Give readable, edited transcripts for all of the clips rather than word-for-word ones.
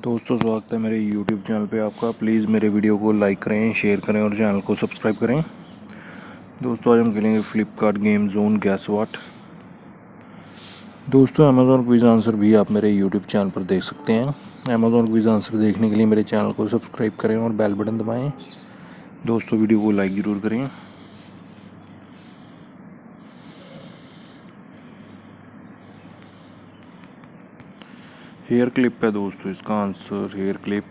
दोस्तों, स्वागत है मेरे YouTube चैनल पे आपका। प्लीज़ मेरे वीडियो को लाइक करें, शेयर करें और चैनल को सब्सक्राइब करें। दोस्तों, आज हम खेलेंगे Flipkart game zone gas what. दोस्तों, अमेज़ॉन क्विज आंसर भी आप मेरे YouTube चैनल पर देख सकते हैं। अमेज़ॉन क्विज आंसर देखने के लिए मेरे चैनल को सब्सक्राइब करें और बेल बटन दबाएँ। दोस्तों, वीडियो को लाइक ज़रूर करें। हेयर क्लिप है दोस्तों इसका आंसर, हेयर क्लिप।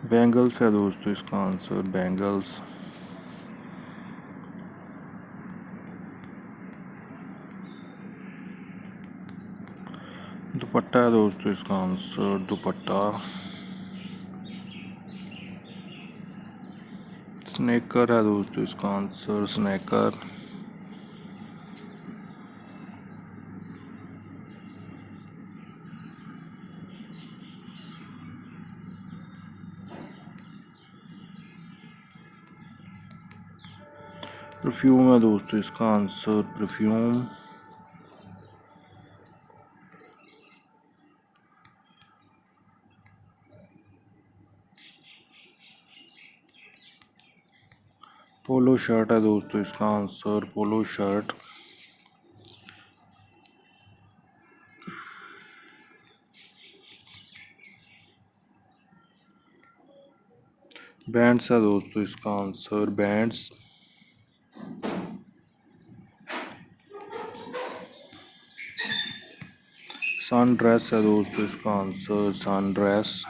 बैंगल्स है दोस्तों इसका आंसर, बैंगल्स। दुपट्टा है दोस्तों इसका आंसर, दुपट्टा। स्नैकर है दोस्तों इसका आंसर, स्नैकर। परफ्यूम है दोस्तों इसका आंसर, परफ्यूम। पोलो शर्ट है दोस्तों इसका आंसर, पोलो शर्ट। बैंड्स है दोस्तों इसका आंसर, बैंड्स। सन ड्रेस है दोस्तों इसका आंसर, सन ड्रेस।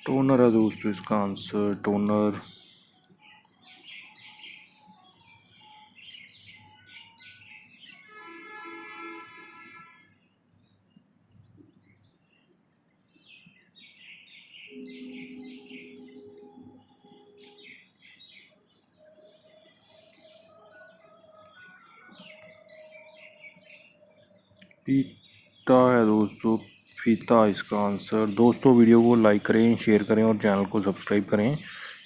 टोनर है दोस्तों इसका आंसर, टोनर। फीता है दोस्तों, फीता इसका आंसर। दोस्तों, वीडियो को लाइक करें, शेयर करें और चैनल को सब्सक्राइब करें।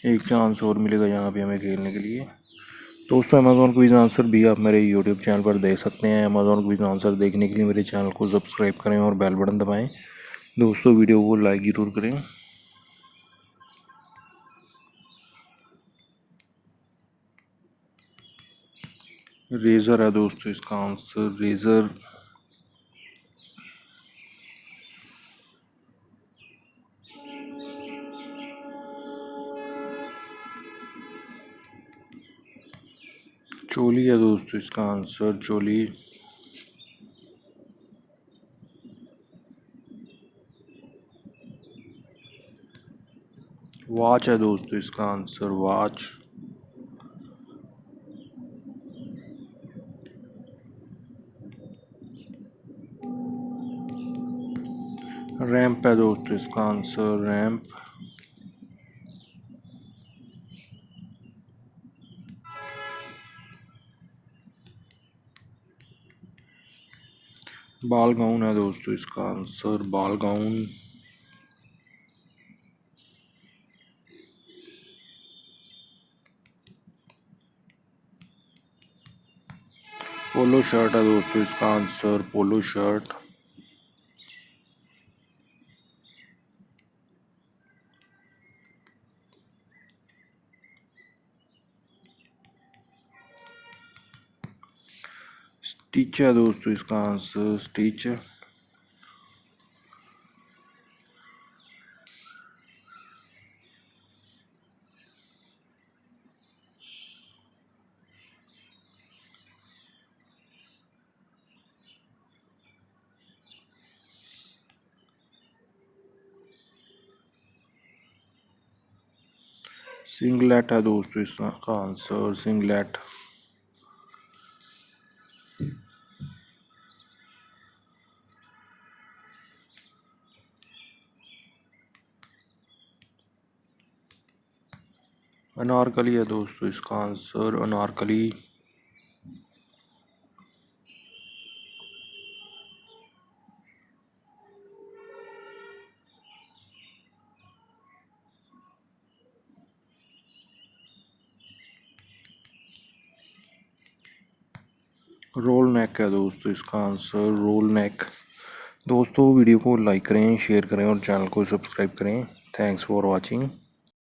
एक चांस और मिलेगा यहाँ पे हमें खेलने के लिए। दोस्तों, अमेज़ॉन क्विज आंसर भी आप मेरे यूट्यूब चैनल पर देख सकते हैं। अमेज़ॉन क्विज आंसर देखने के लिए मेरे चैनल को सब्सक्राइब करें और बेल बटन दबाएं। दोस्तों, वीडियो को लाइक ज़रूर करें। रेज़र है दोस्तों इसका आंसर, रेज़र। चोली है दोस्तों इसका आंसर, चोली। वॉच है दोस्तों इसका आंसर, वॉच। रैंप है दोस्तों इसका आंसर, रैंप। बाल गाउन है दोस्तों इसका आंसर, बाल गाउन। पोलो शर्ट है दोस्तों इसका आंसर, पोलो शर्ट। स्टिच है दोस्तों इसका आंसर, स्टिच। सिंगलेट है दोस्तों इसका आंसर, सिंगलेट। अनारकली है दोस्तों इसका आंसर, अनारकली। रोल नेक है दोस्तों इसका आंसर, रोल नेक। दोस्तों वीडियो को लाइक करें, शेयर करें और चैनल को सब्सक्राइब करें। Thanks for watching.